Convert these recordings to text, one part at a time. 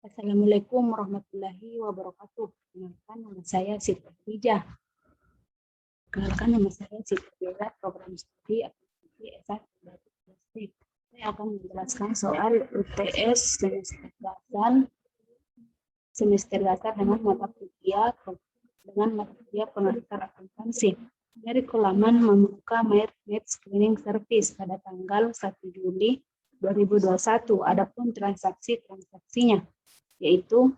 Assalamualaikum warahmatullahi wabarakatuh. Perkenalkan nama saya Siti Khadijah. Program studi aktivitas S1 dari Plastik. Saya akan menjelaskan soal UTS semester dasar dengan mata kuliah pengantar akuntansi. Dari Kolaman membuka Med Screening Service pada tanggal 1 Juli 2021. Adapun transaksinya yaitu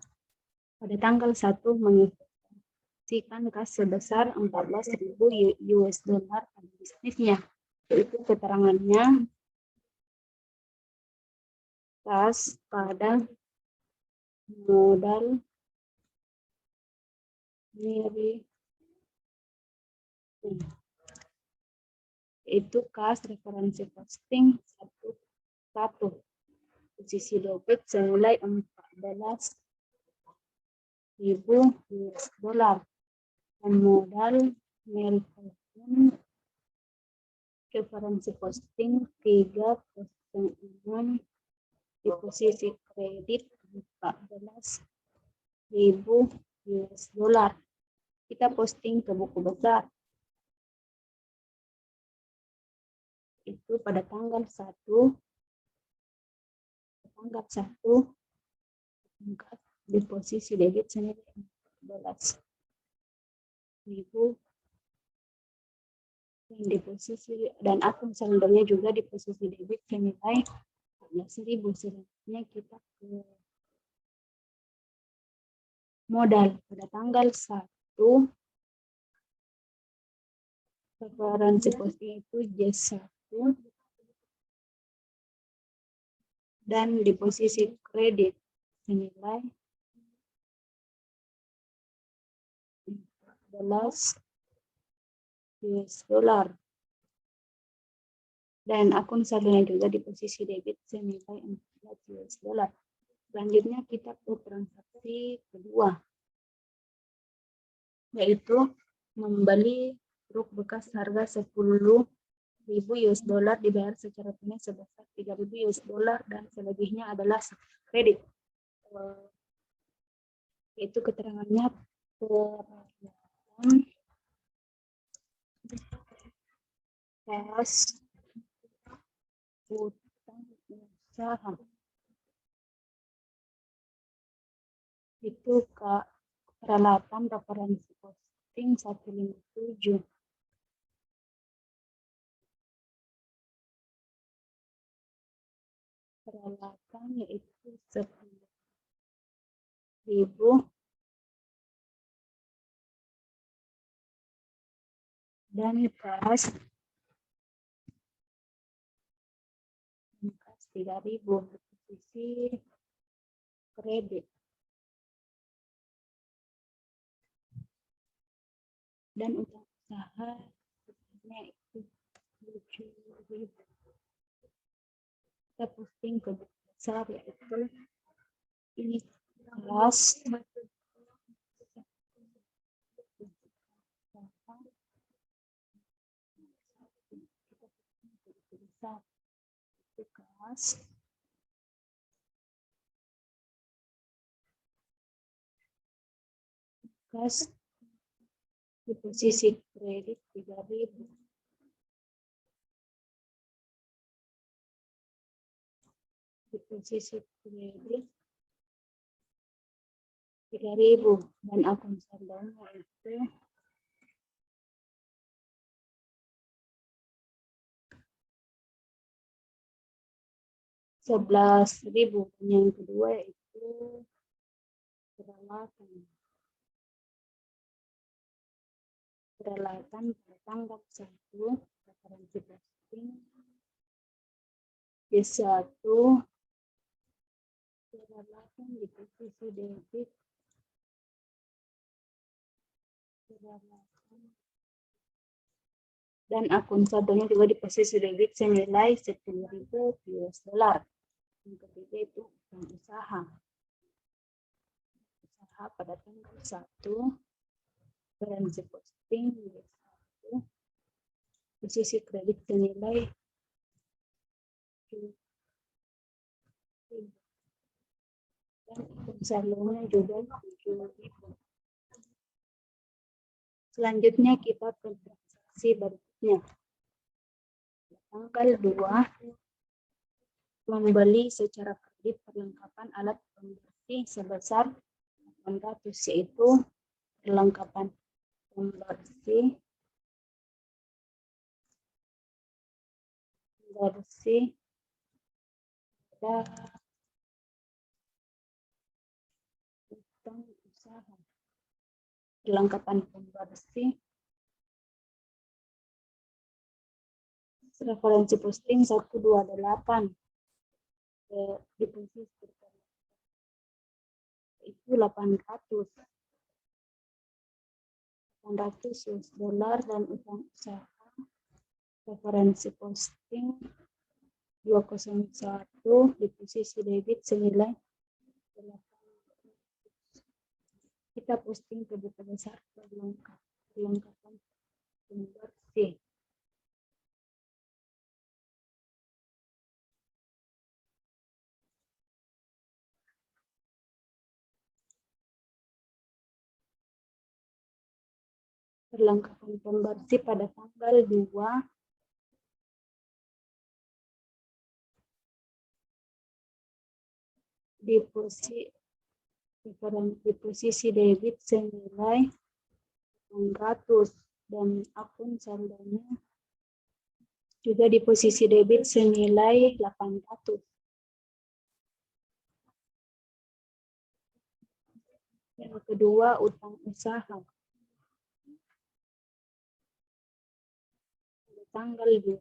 pada tanggal 1 menginvestasikan kas sebesar 14.000 US dollar pada bisnisnya. Yaitu keterangannya kas pada modal mirip itu kas referensi posting 1 posisi debit senilai 14.000 US dollar dan modal mirip referensi posting 306 di posisi kredit 14.000 US dollar. Kita posting ke buku besar itu pada tanggal 1 di posisi debit senilai 14.000 dan akun saldonya juga di posisi debit senilai 14.000. Selanjutnya kita ke modal pada tanggal 1 referensi posting itu J1 dan di posisi kredit senilai 14 US dollar dan akun saldonya juga di posisi debit senilai 14 US dollar. Selanjutnya kita ke transaksi kedua, yaitu membeli truk bekas harga 10.000 US dollar dibayar secara tunai sebesar 3.000 US dollar dan selebihnya adalah kredit. Yaitu keterangannya kas utang usaha itu peralatan referensi posting 157. Peralatan yaitu 10.000 dan kas 3.000 posisi kredit dan untuk usaha sebenarnya itu 7.000. Kita posting ke buku besar yaitu ini kas kas di posisi kredit 3.000 di posisi kredit 3.000 dan akun saldonya itu $11.000. Yang kedua itu peralatan pada tanggal 1 referensi posting J1 peralatan di posisi debit dan akun saldonya juga di posisi debit senilai 10.000 US dollar. Yang ketiga itu usaha pada tanggal 1 referensi posting J1 posisi kredit senilai dan akun saldonya juga 7.000. Selanjutnya kita ke transaksi berikutnya. Tanggal 2, membeli secara kredit perlengkapan alat pembersih sebesar 800, yaitu perlengkapan pembersih pada utang usaha. Perlengkapan pembersih referensi posting 128 deposisi itu 800 US dollar dan utang usaha referensi posting 201 deposisi debit senilai 800. Kita posting ke buku besar perlengkapan pembersih. Perlengkapan pembersih pada tanggal 2 deposisi debit senilai 800 dan akun saldonya juga di posisi debit senilai 800. Yang kedua, utang usaha. Tanggal 2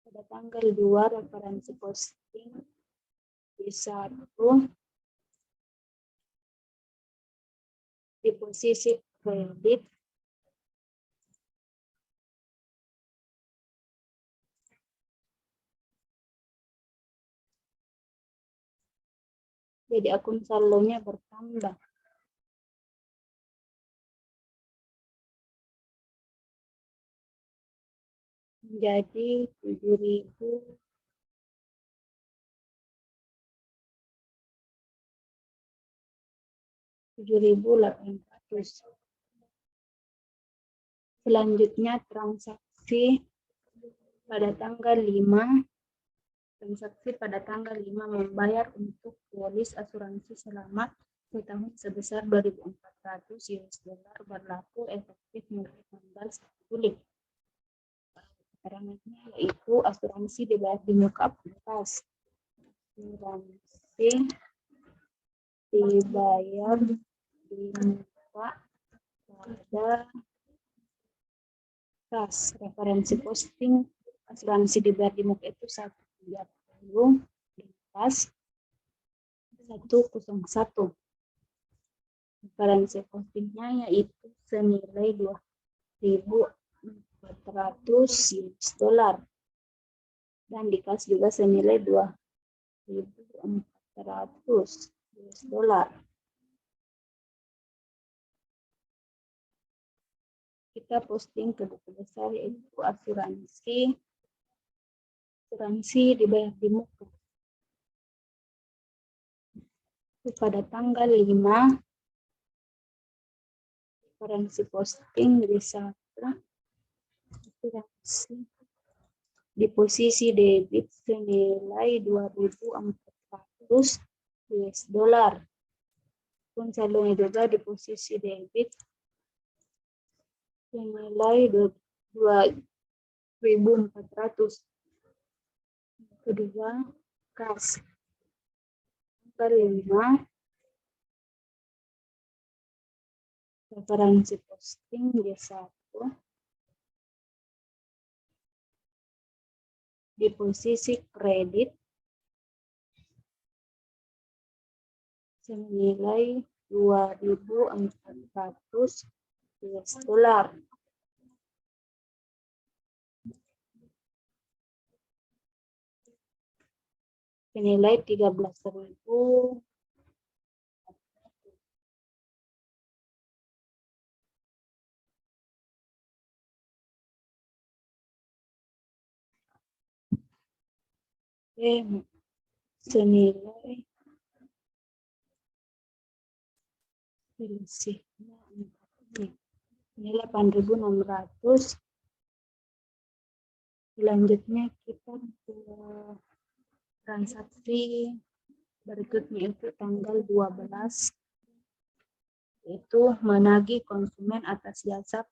pada tanggal 2 referensi posting B1 di posisi kredit jadi akun saldonya bertambah. Menjadi 7.800. Selanjutnya transaksi pada tanggal 5. Transaksi pada tanggal 5 membayar untuk polis asuransi selama setahun sebesar 2.400 US dollar berlaku efektif mulai tanggal 1 Juli. Keterangannya yaitu asuransi dibayar di muka akuntas. Asuransi dibayar di muka pada kas. Referensi posting asuransi dibayar di muka itu 130 di kas 101. Referensi postingnya yaitu senilai 2.400 US dollar dan di kas juga senilai 2.400 US dollar. Kita posting ke buku besar yaitu asuransi dibayar di muka. Pada tanggal 5 referensi posting bisa di posisi debit senilai 2.400 US dollar. Pun saldonya juga di posisi debit senilai 2.400. Kedua, kas. Tanggal 5 referensi posting D1 di posisi kredit senilai 2.400 US dollar. Senilai 13.000 senilai selisihnya ini 8.600. Selanjutnya kita ke transaksi berikutnya, itu tanggal 12, itu menagih konsumen atas jasa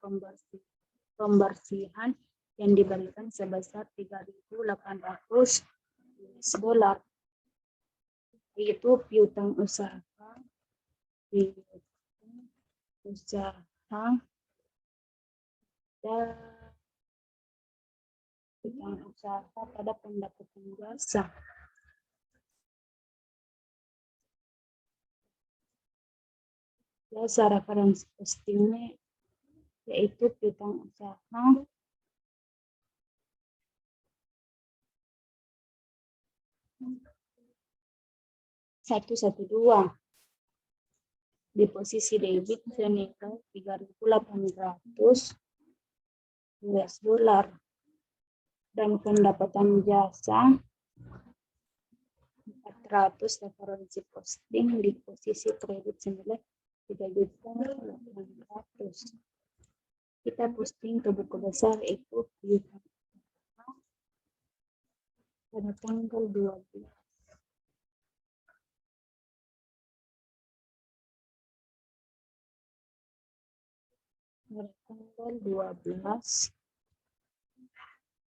pembersihan yang diberikan sebesar 3.800 US$. Itu piutang usaha dan piutang usaha pada pendapatan jasa. Jasa referensi postingnya yaitu piutang usaha 112 di posisi debit senilai 3.800 US$, dan pendapatan jasa 400 referensi posting di posisi kredit senilai 3.800. Kita posting ke buku besar itu pada tanggal 12. Pada tanggal 12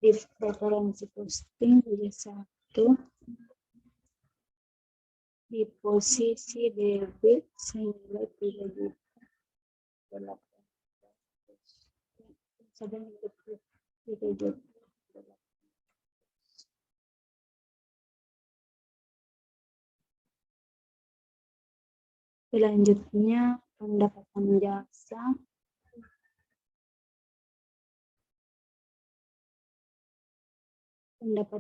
di referensi posting jadi 1 di posisi debit senilai 3.800. Selanjutnya pendapatan jasa pada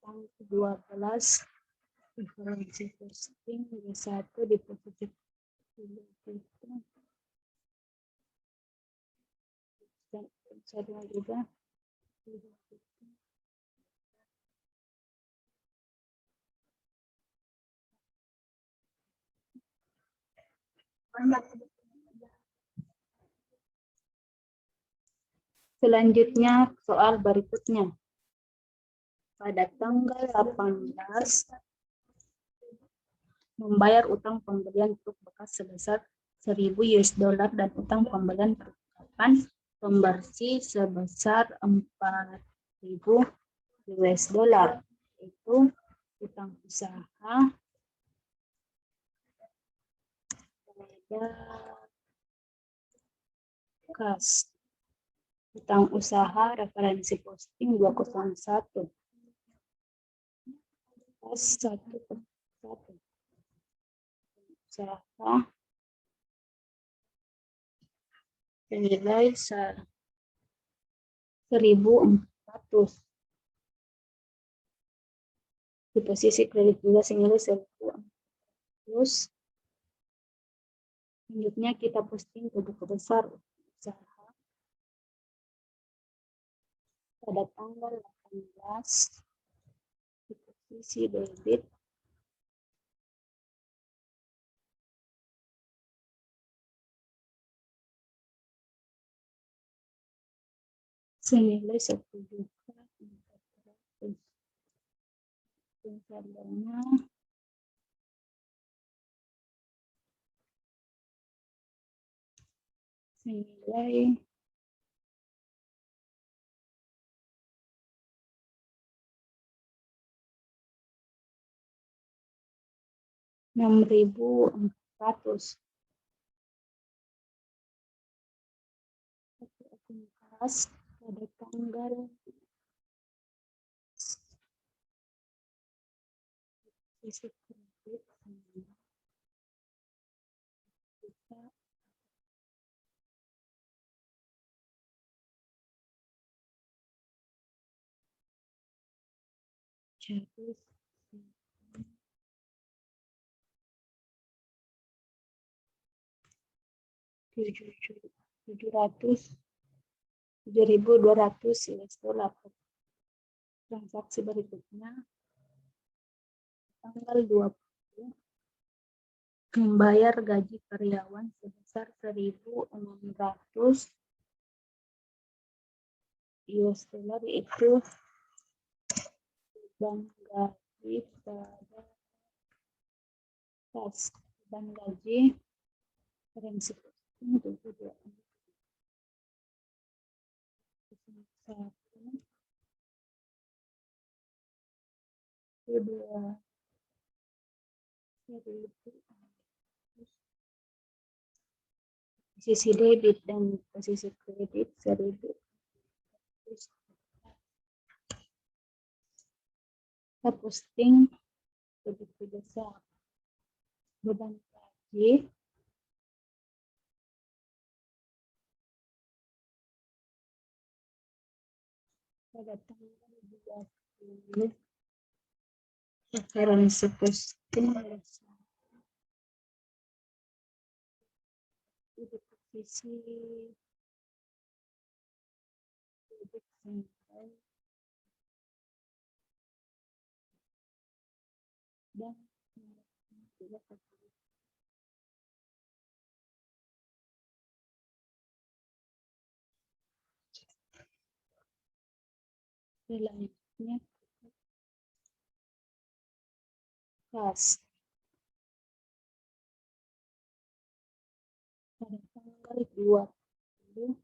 tanggal 12 referensi posting di 1 di posisi juga selanjutnya soal berikutnya. Pada tanggal 18 membayar utang pembelian truk bekas sebesar 1.000 US$ dan utang pembelian perlengkapan pembersih sebesar 4.000 US$. Itu utang usaha pada kas. Utang usaha referensi posting 201. Kas 1 usaha senilai 1.400. Di posisi kredit juga senilai 1.400. Selanjutnya kita posting ke buku besar usaha pada tanggal 18 di posisi debit senilai 1.400. Saldonya senilai 6.400. Kas pada tanggal isi kredit kita jadi 7.200 US$. Transaksi berikutnya tanggal 20 membayar gaji karyawan sebesar 1.600 US dollar, yaitu beban gaji pada beban gaji referensi posting 22 posisi debit dan posisi kredit 1.000. Kita posting begitu besar beban gaji pada tanggal 20 referensi posting di posisi debit sampai dan selanjutnya kas pada tanggal 20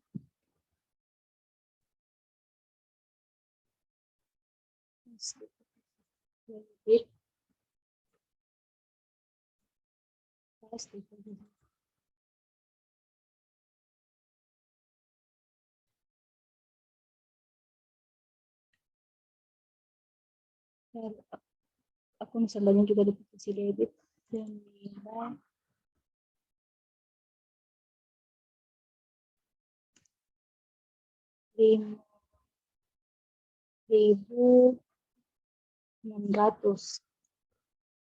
debit kas akun saldonya juga di posisi debit senilai 5.600.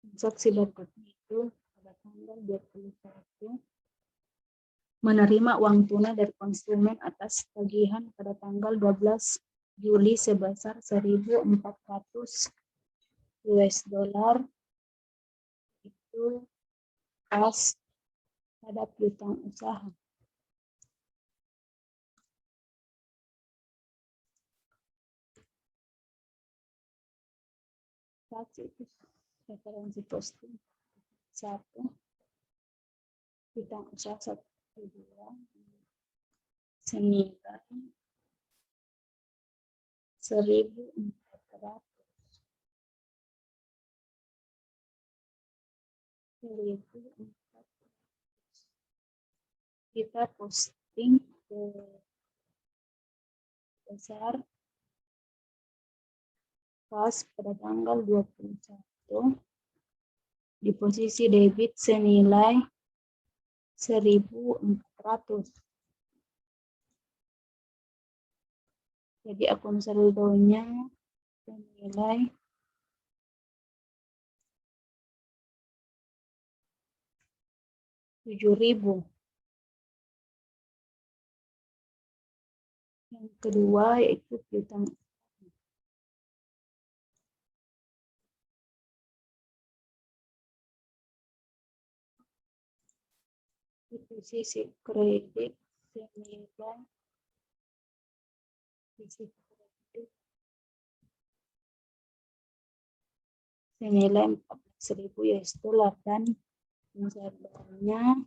Transaksi berikutnya itu pada tanggal 21 menerima uang tunai dari konsumen atas tagihan pada tanggal 12 Juli sebesar 1.400 US dollar, itu kas pada piutang usaha. Kas itu referensi posting 1, piutang usaha 1, 2 senilai 1.400. Kita posting ke besar kas pada tanggal 21 di posisi debit senilai 1.400. Jadi akun saldonya senilai 7.000. Yang kedua yaitu piutang di posisi kredit senilai senilai 14.000 US dollar dan saldonya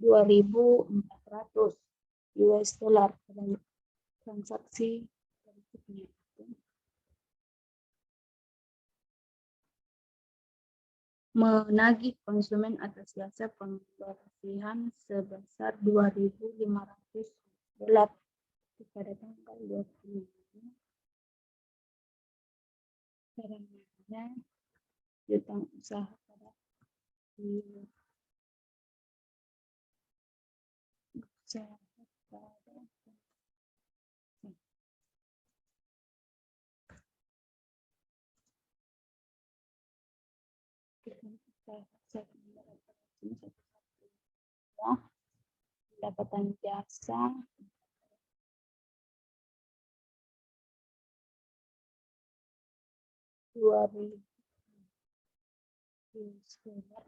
$2.400 US dollar dalam transaksi berikutnya. Menagih konsumen atas jasa pembersihan sebesar 2.500 dolar pada tanggal 20. Caranya piutang usaha pada sini ya. Pendapatan jasa $2.000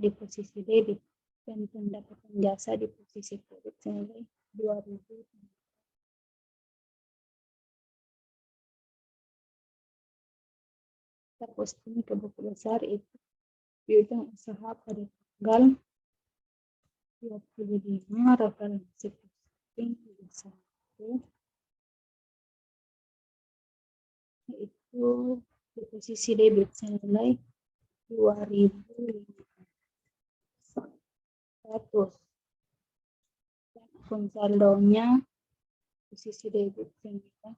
di posisi debit dan pendapatan jasa di posisi kredit senilai $2.000. Kita posting ke buku besar itu piutang usaha pada tanggal 25, referensi posting satu itu di posisi debit senilai 2.500 dan akun saldonya posisi debit senilai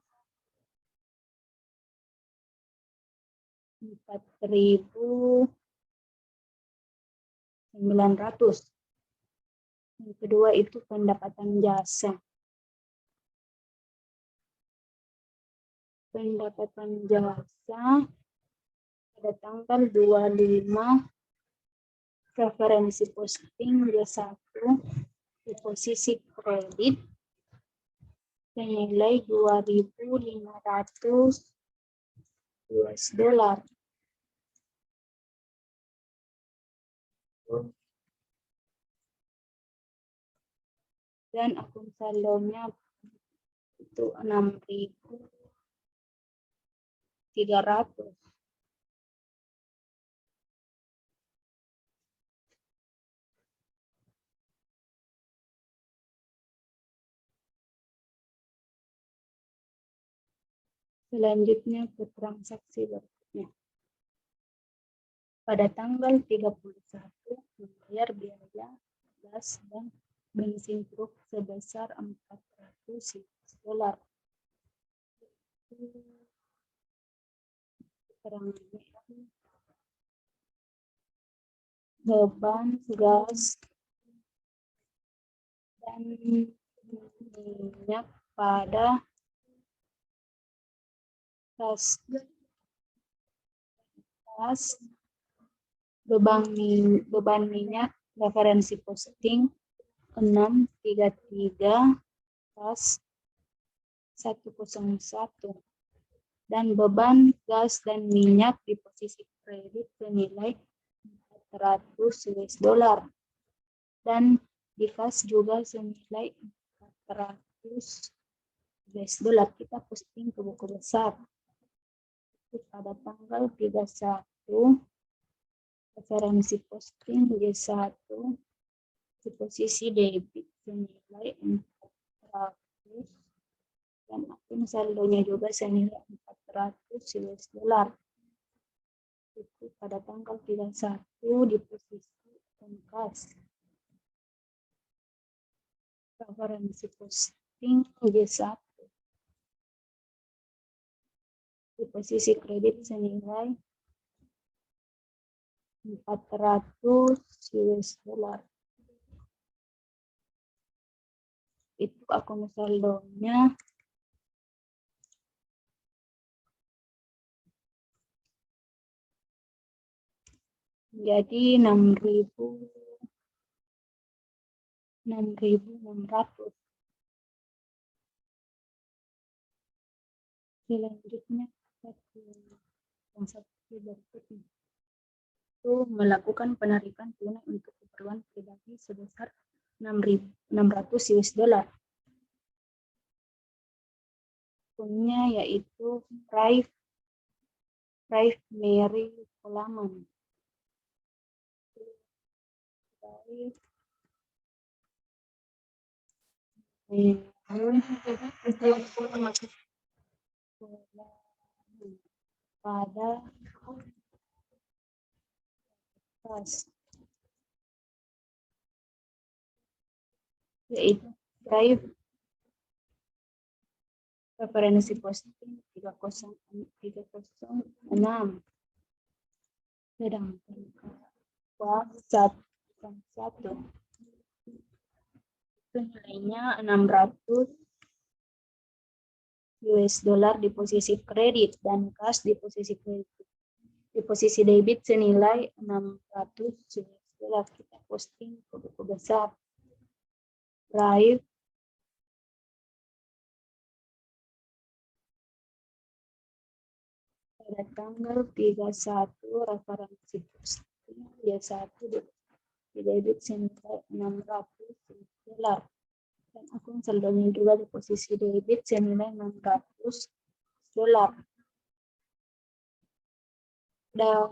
4.900. Yang kedua itu pendapatan jasa. Pendapatan jasa pada tanggal 25, referensi posting D1 di posisi kredit senilai $2.500. Dan akun saldonya itu 6.300. Selanjutnya ke transaksi berikutnya. Pada tanggal 31 membayar biaya gas dan bensin truk sebesar $400. Beban gas dan minyak pada gas beban minyak referensi posting 633/101 dan beban gas dan minyak di posisi kredit senilai $400 dan di kas juga senilai $400. Kita posting ke buku besar pada tanggal 31, referensi posting D1 di posisi debit senilai $400 dan akun saldonya juga senilai $400. Itu pada tanggal 31 di posisi kas. Referensi posting D1 di posisi kredit senilai $400. Itu akun saldonya. Jadi 6.600. Selanjutnya transaksi berikutnya itu melakukan penarikan tunai untuk keperluan pribadi sebesar $600. Akunnya yaitu Prive Mary Kolaman. Pada kas yaitu Prive referensi posting 306 sedangkan satu itu nilainya $600 di posisi kredit dan kas di posisi kredit. Di posisi debit senilai $600. dolar. Kita posting ke buku besar Drive. Pada tanggal 31 referensi posting dia 1 di debit senilai 600 dolar. Dan akun saldonya juga di posisi debit senilai 600 dolar. Dan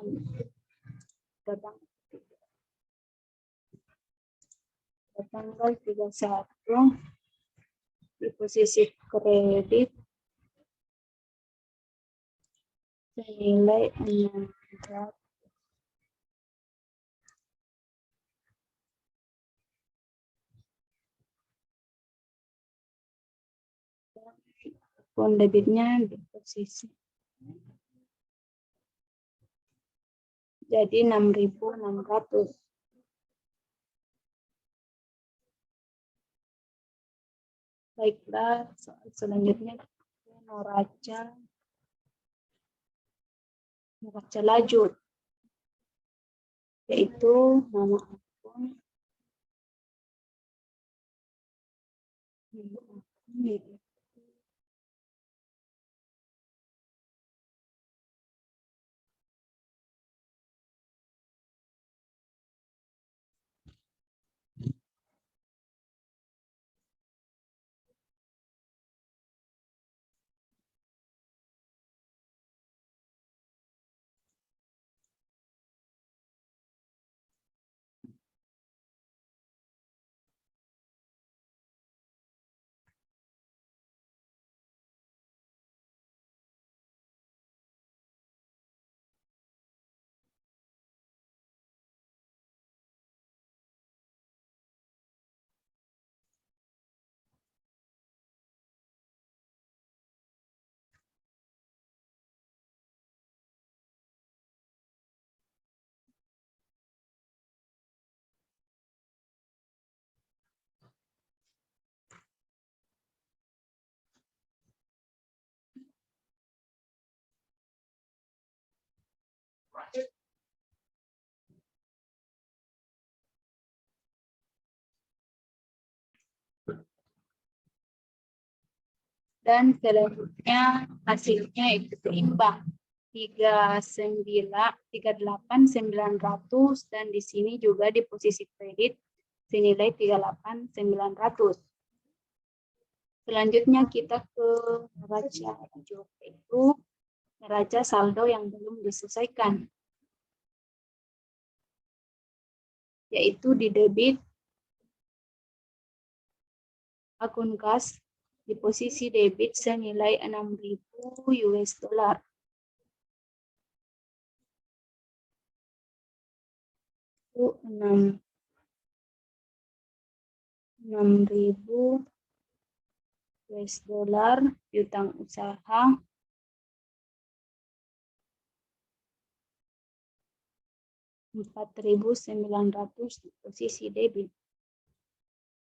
tanggal 31 di posisi kredit senilai 600. Akun debitnya di posisi jadi 6.600. Baiklah, soal selanjutnya neraca lanjut, yaitu nama akun, dan selanjutnya hasilnya itu seimbang 38.900 dan di sini juga di posisi kredit senilai 38.900. Selanjutnya kita ke neraca lanjut, yaitu neraca saldo yang belum diselesaikan, yaitu di debit akun kas di posisi debit senilai 6.000 US dollar. Itu 6.000 US dollar piutang usaha $4.900 di posisi debit.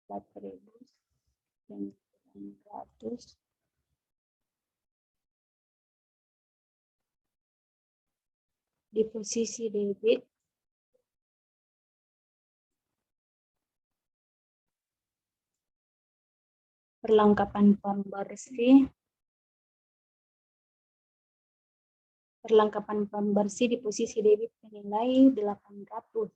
4.900 di posisi debit. Perlengkapan pembersih. Perlengkapan pembersih di posisi debit senilai 800.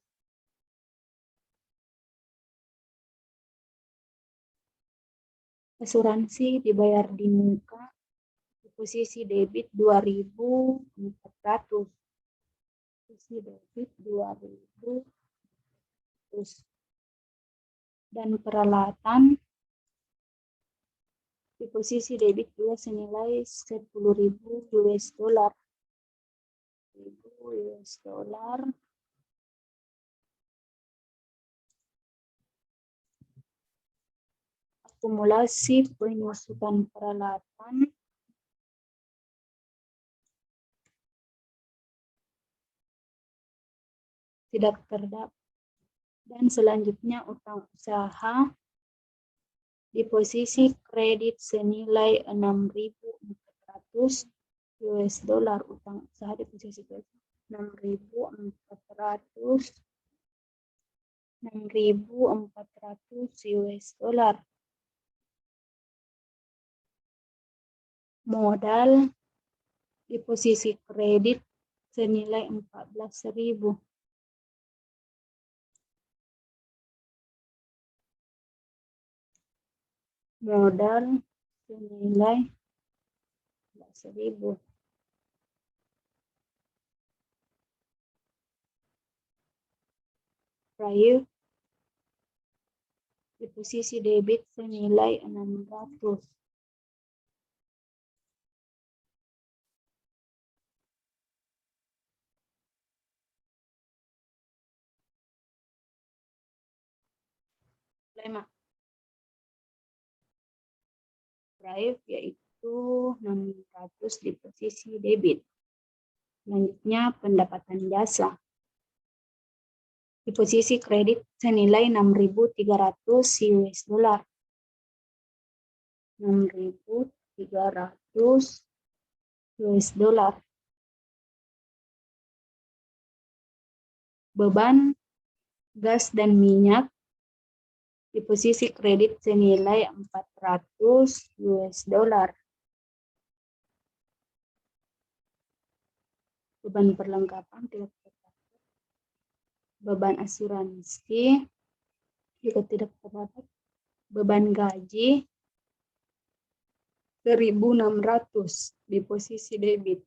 Asuransi dibayar di muka di posisi debit 2.400. Posisi debit 2.000. Dan peralatan di posisi debit juga senilai 10.000 US dollar. US dollar. Akumulasi pemasukan peralatan tidak terdapat. Dan selanjutnya utang usaha di posisi kredit senilai 6.400 US dollar. Utang usaha di posisi kredit 6.400 6.400 US dollar. Modal di posisi kredit senilai 14.000. Modal senilai 14.000. Prior di posisi debit senilai 600. Drive yaitu 600 di posisi debit. Selanjutnya pendapatan jasa. Di posisi kredit senilai 6.300 US dollar. 6.300 US dollar. Beban gas dan minyak di posisi kredit senilai 400 US dollar. Beban perlengkapan tidak terdapat. Beban asuransi juga tidak terdapat. Beban gaji 1.600 di posisi debit.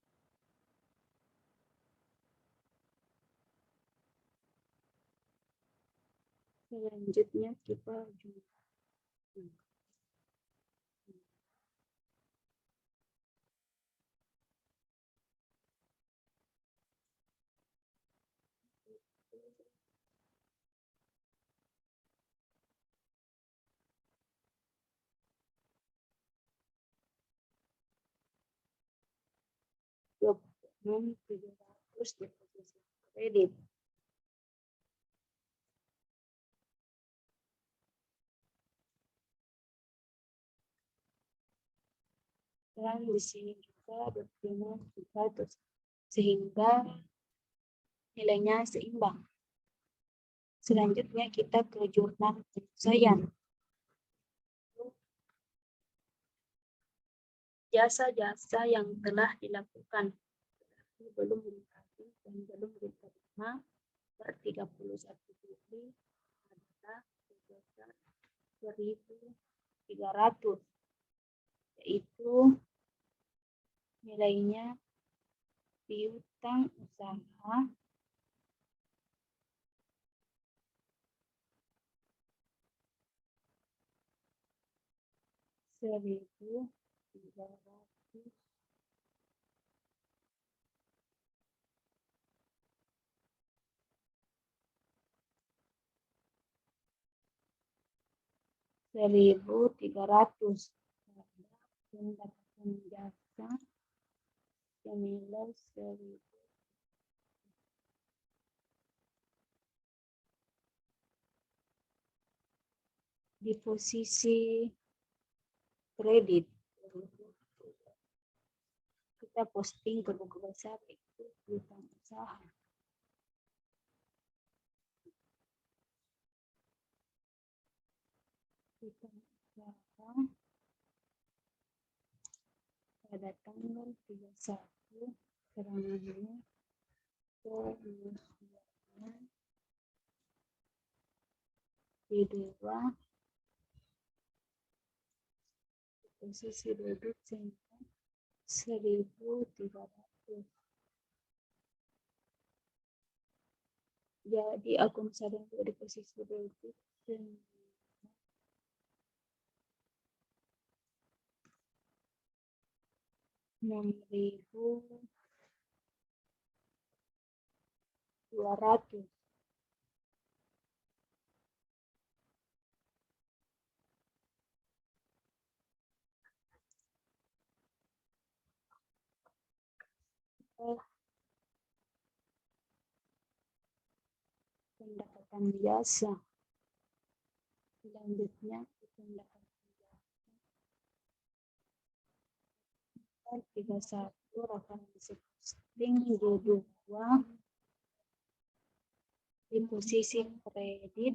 Selanjutnya kita jumlah 700 di posisi kredit. Dan di sini juga berjumlah 700 sehingga nilainya seimbang. Selanjutnya kita ke jurnal penyelesaian. Jasa-jasa yang telah dilakukan tetapi belum dilengkapi dan belum diterima per 31 Juli adalah sebesar 1.300, yaitu nilainya piutang usaha Rp1.300. Rp1.300 pendapatan jasa senilai 1.000. Di posisi kredit kita posting ke buku besar itu piutang usaha. Piutang usaha pada tanggal 31 serangannya pengusulannya di posisi debit senilai 1.300. Jadi akun saldo di posisi debit senilai 6.200. Pendapatan jasa. Selanjutnya pendapatan jasa 31 referensi posting G2 Di posisi kredit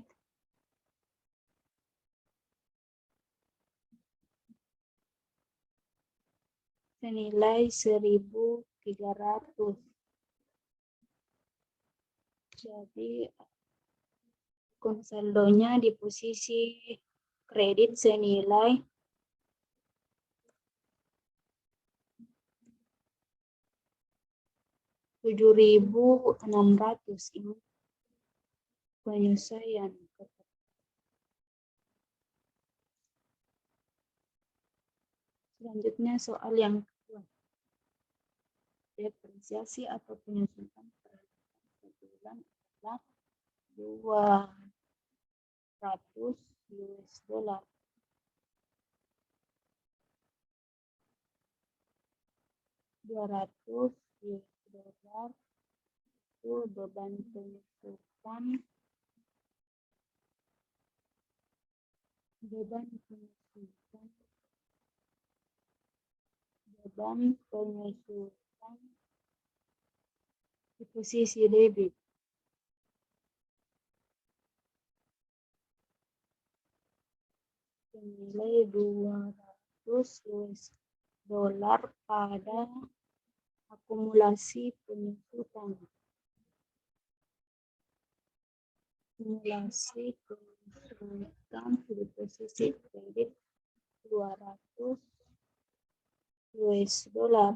senilai 1.300. Jadi akun saldonya di posisi kredit senilai 7.600. Ini penyesuaian. Selanjutnya soal yang kedua. Depresiasi atau penyesuaian peralihan sebulan adalah 200 US dollar. 200 US dollar itu beban penyesuaian di posisi debit. Senilai 200 US dollar pada akumulasi penyesuaian. Akumulasi penyesuaian di posisi kredit 200 US dollar.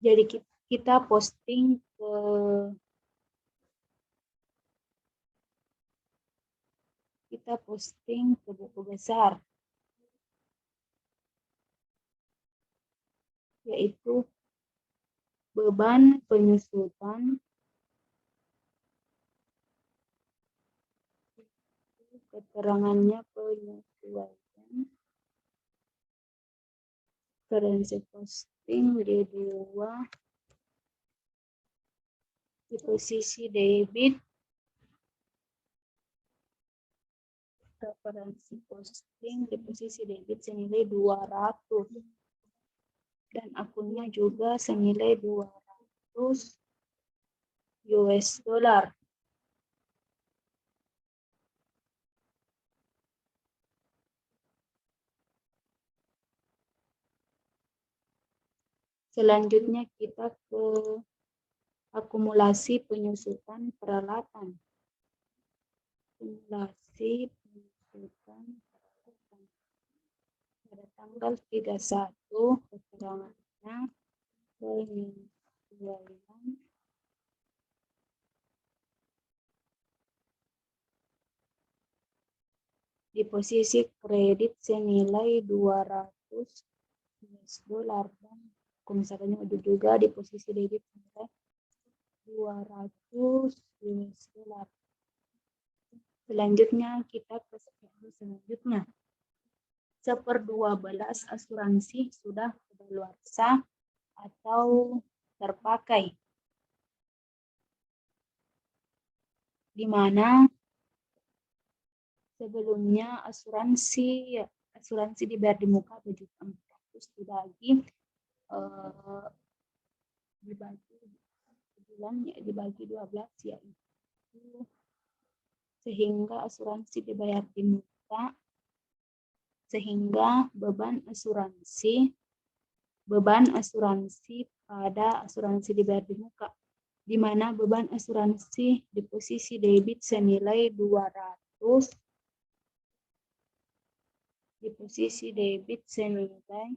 Jadi kita posting ke buku besar, yaitu beban penyusutan keterangannya penyesuaian currency posting D2 di posisi debit, referensi posting di posisi debit senilai 200 dan akunnya juga senilai 200 US dollar. Selanjutnya kita ke akumulasi penyusutan peralatan. Akumulasi penyusutan peralatan. Pada tanggal 31 keterangannya penyesuaian di posisi kredit senilai 200 US dollar dan misalnya juga di posisi debit senilai 200 US dollar. Selanjutnya kita ke selanjutnya. 1/12 asuransi sudah kadaluarsa atau terpakai, di mana sebelumnya asuransi dibayar di muka 2.400 dibagi 12, yaitu sehingga asuransi dibayar di muka, sehingga beban asuransi pada asuransi dibayar di muka, di mana beban asuransi di posisi debit senilai 200 di posisi debit senilai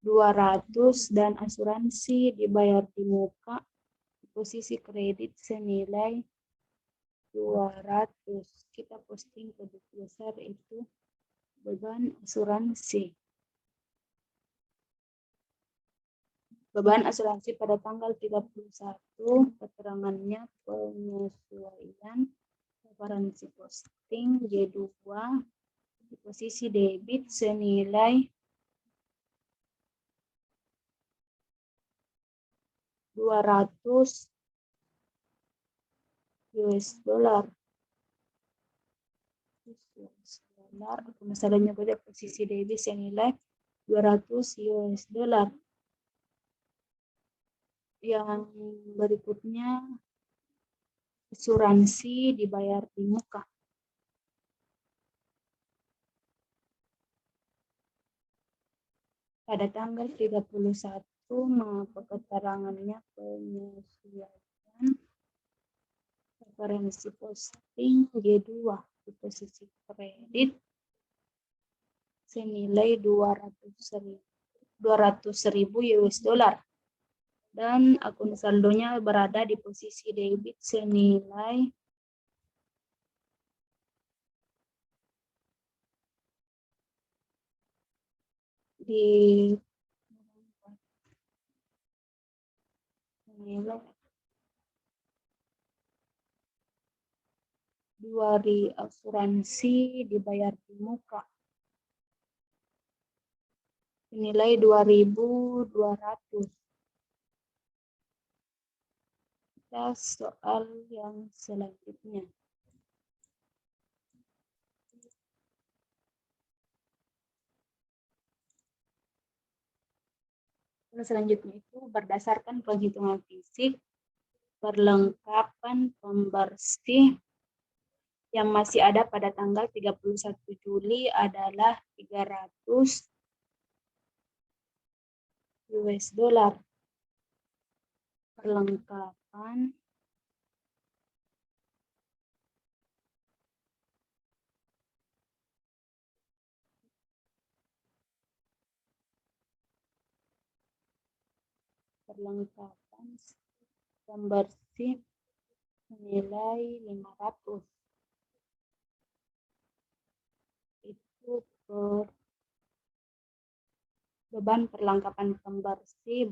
200 dan asuransi dibayar di muka di posisi kredit senilai 200. Kita posting ke buku besar itu beban asuransi. Beban asuransi pada tanggal 31 keterangannya penyesuaian referensi posting G2 di posisi debit senilai 200 US dollar. Misalnya pada posisi debit senilai 200 US dollar. Yang berikutnya asuransi dibayar di muka. Pada tanggal 31 keterangannya penyesuaian referensi posting G2 di posisi kredit senilai 200.000 US dollar dan akun saldonya berada di posisi debit senilai asuransi dibayar di muka senilai 2.200. Kita soal yang selanjutnya. Selanjutnya itu berdasarkan penghitungan fisik, perlengkapan pembersih yang masih ada pada tanggal 31 Juli adalah 300 US dollar. Perlengkapan pembersih nilai 500. Itu beban perlengkapan pembersih,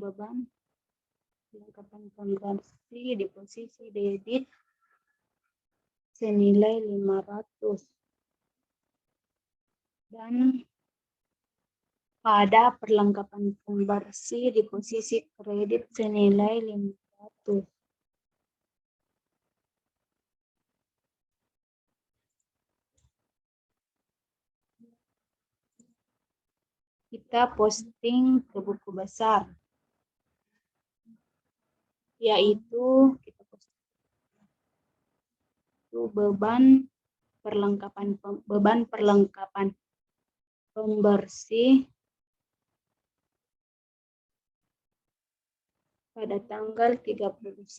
di posisi debit senilai 500 dan pada perlengkapan pembersih di posisi kredit senilai 500. Kita posting ke buku besar, yaitu kita posting beban perlengkapan pembersih pada tanggal 31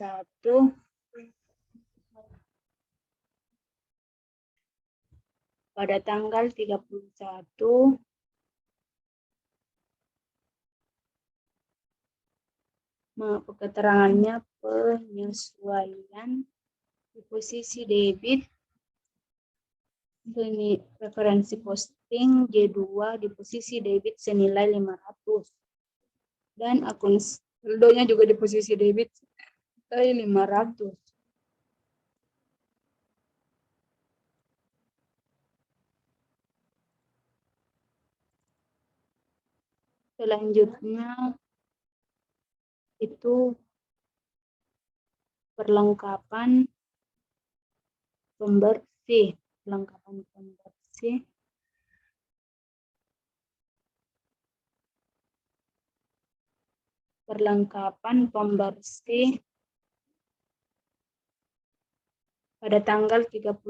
keterangannya penyesuaian di posisi debit referensi posting J2 di posisi debit senilai 500 dan akun saldonya juga di posisi debit senilai 500. Selanjutnya itu perlengkapan pembersih. Perlengkapan pembersih pada tanggal 31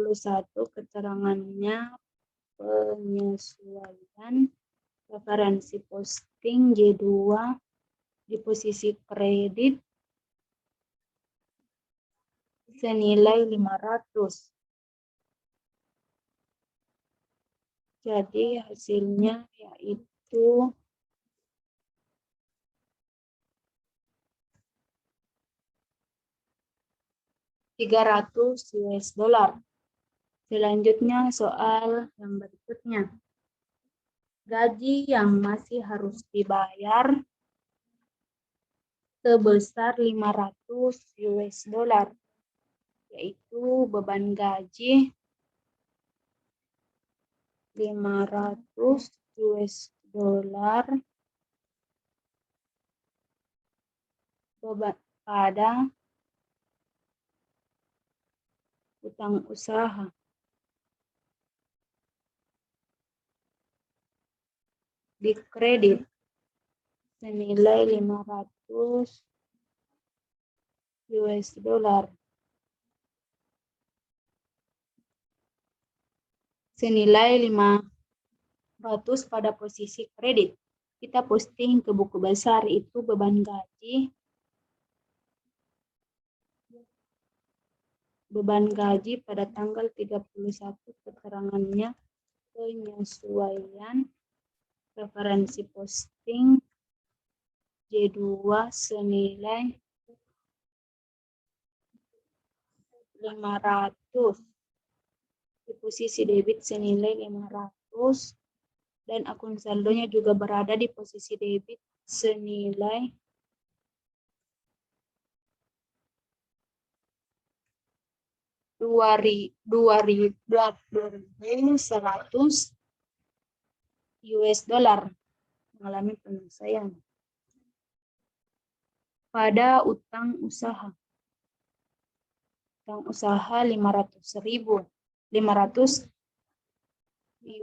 keterangannya penyesuaian referensi posting J2 di posisi kredit senilai 500. Jadi hasilnya yaitu $300 US dollar. Selanjutnya soal yang berikutnya. Gaji yang masih harus dibayar sebesar 500 US dollar, yaitu beban gaji 500 US dollar pada utang usaha. dikredit senilai 500 US dollar. Senilai 500 pada posisi kredit. Kita posting ke buku besar itu beban gaji pada tanggal 31 keterangannya penyesuaian referensi posting J2 senilai 500 di posisi debit senilai 500 dan akun saldonya juga berada di posisi debit senilai 2.100 US dollar mengalami penyelesaian. Pada utang usaha 500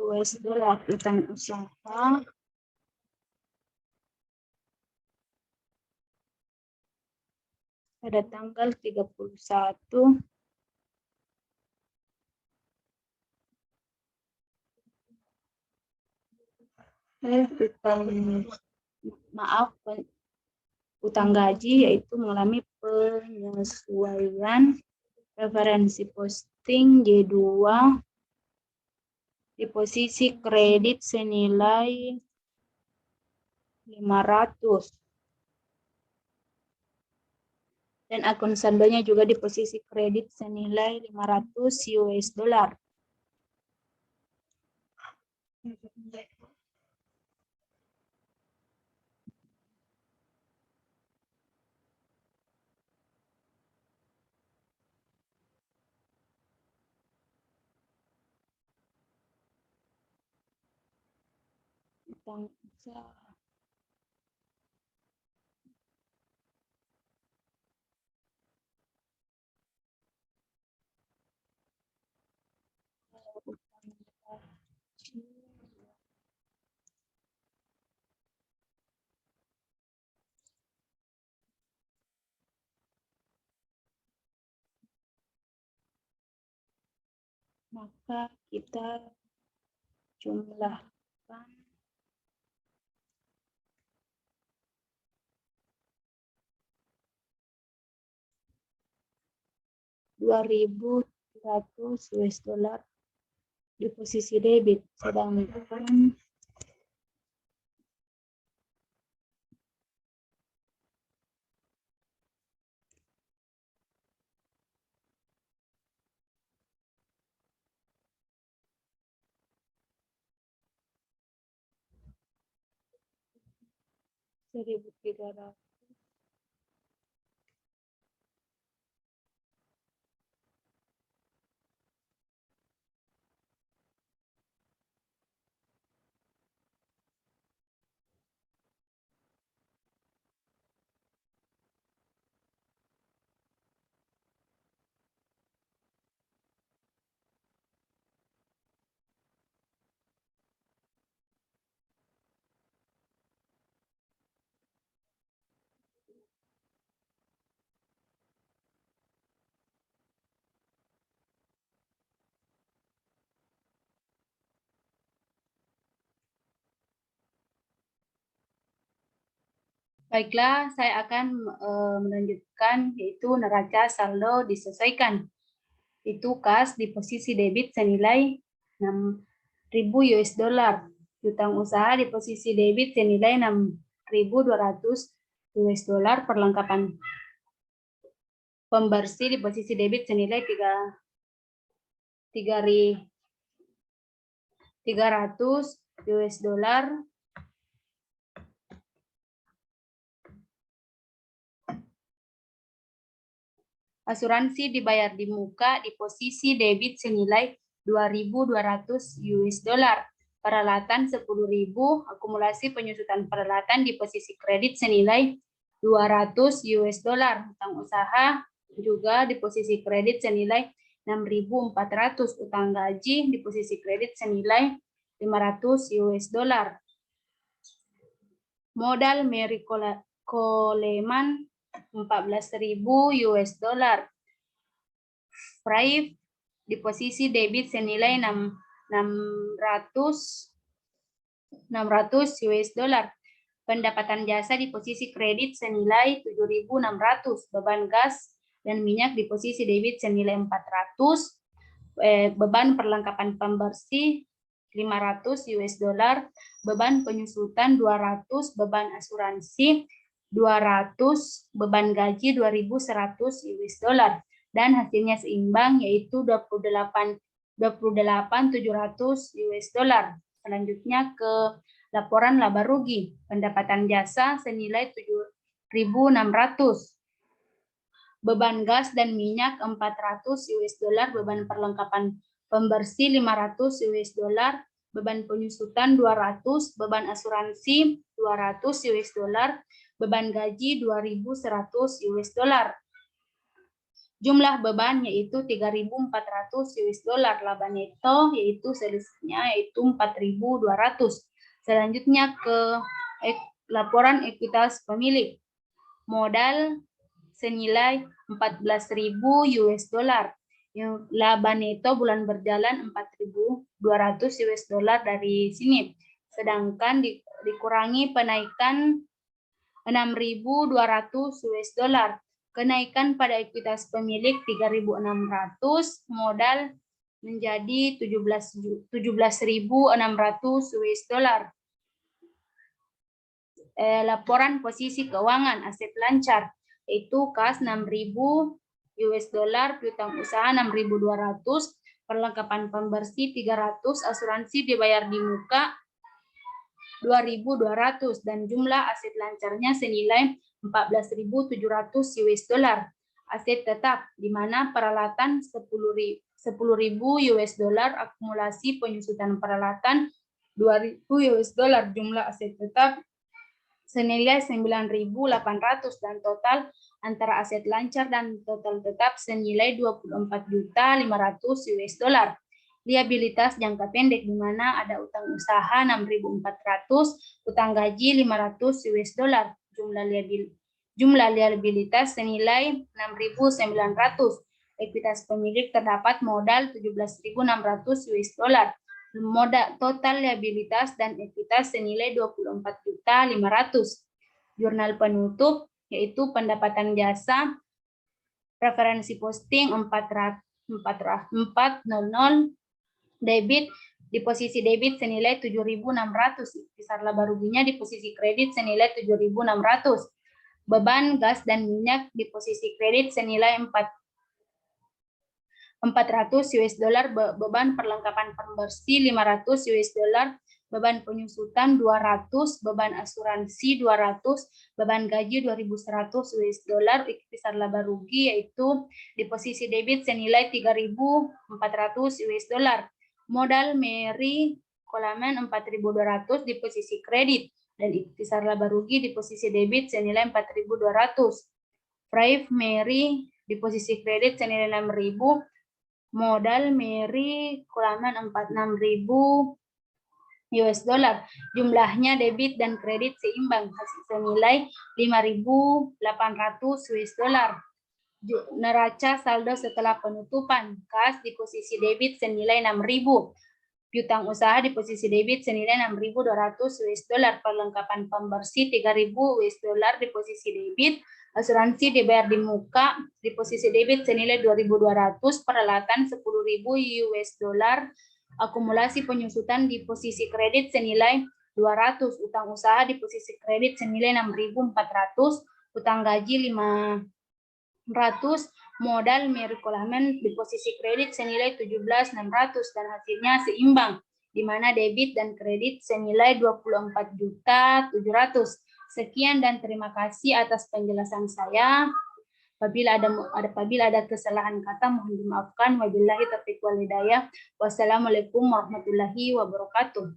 US dollar utang usaha pada tanggal 31 utang gaji yaitu mengalami penyesuaian referensi posting J2 di posisi kredit senilai 500 dan akun saldonya juga di posisi kredit senilai 500 US dollar. Utang usaha. Maka kita jumlahkan 2.100 US dollar di posisi debit, sedangkan $1.300 Baiklah, saya akan melanjutkan yaitu neraca saldo disesuaikan. Itu kas di posisi debit senilai 6.000 US dollar. Utang usaha di posisi debit senilai 6.200 US dollar. Perlengkapan pembersih di posisi debit senilai 300 US dollar. Asuransi dibayar di muka di posisi debit senilai 2.200 US dollar. Peralatan 10.000, akumulasi penyusutan peralatan di posisi kredit senilai 200 US dollar. Utang usaha juga di posisi kredit senilai 6.400. Utang gaji di posisi kredit senilai 500 US dollar. Modal Mary Coleman 14.000 US dollar. Prive di posisi debit senilai 600 US dollar. Pendapatan jasa di posisi kredit senilai 7.600. Beban gas dan minyak di posisi debit senilai 400. Beban perlengkapan pembersih 500 US dollar. Beban penyusutan 200. Beban asuransi 200. Beban gaji 2.100 US dollar. Dan hasilnya seimbang yaitu 28.700 US dollar. Selanjutnya ke laporan laba rugi. Pendapatan jasa senilai 7.600. Beban gas dan minyak 400 US dollar. Beban perlengkapan pembersih 500 US dollar. Beban penyusutan 200. Beban asuransi 200 US dollar. Beban gaji 2.100 US dollar. Jumlah beban yaitu 3.400 US dollar. Laba neto yaitu selisihnya yaitu 4.200. Selanjutnya ke laporan ekuitas pemilik. Modal senilai 14.000 US dollar. Laba neto bulan berjalan 4.200 US dollar dari sini. Sedangkan dikurangi penaikan 6.200 US dollar. Kenaikan pada ekuitas pemilik 3.600, modal menjadi 17.600 US dollar. Laporan posisi keuangan aset lancar yaitu kas 6.000 US dollar, piutang usaha 6.200, perlengkapan pembersih 300, asuransi dibayar di muka 2.200 dan jumlah aset lancarnya senilai 14.700 US dollar. Aset tetap di mana peralatan 10.000 US dollar, akumulasi penyusutan peralatan 2.000 US dollar, jumlah aset tetap senilai 9.800 dan total antara aset lancar dan total tetap senilai 24.500 US dollar. Liabilitas jangka pendek di mana ada utang usaha 6.400, utang gaji 500 US dollar. Jumlah liabilitas senilai 6.900. Ekuitas pemilik terdapat modal 17.600 US dollar. Modal total liabilitas dan ekuitas senilai 24.500. Jurnal penutup yaitu pendapatan jasa referensi posting 400 debit di posisi debit senilai 7.600. Besar laba ruginya di posisi kredit senilai 7.600. Beban gas dan minyak di posisi kredit senilai 400 US dollar. Beban perlengkapan pembersih 500 US dollar. Beban penyusutan 200, beban asuransi 200, beban gaji 2.100 US dollar. Besar laba rugi yaitu di posisi debit senilai 3.400 US dollar. Modal Mary Coleman 4.200 di posisi kredit dan besar laba rugi di posisi debit senilai 4.200. Prive Mary di posisi kredit senilai 6.000. Modal Mary Coleman 46.000 US dollar. Jumlahnya debit dan kredit seimbang, hasil senilai 5.800 US dollar. Neraca saldo setelah penutupan, kas di posisi debit senilai 6.000, piutang usaha di posisi debit senilai 6.200 US dollar, perlengkapan pembersih 3.000 US dollar di posisi debit, asuransi dibayar di muka di posisi debit senilai 2.200, peralatan 10.000 US dollar, akumulasi penyusutan di posisi kredit senilai 200, utang usaha di posisi kredit senilai 6.400, utang gaji 500, modal Mary Coleman di posisi kredit senilai 17.600 dan hasilnya seimbang di mana debit dan kredit senilai 24.700. Sekian dan terima kasih atas penjelasan saya. Apabila ada kesalahan kata mohon dimaafkan. Wabillahi taufiq wal hidayah. Wassalamualaikum warahmatullahi wabarakatuh.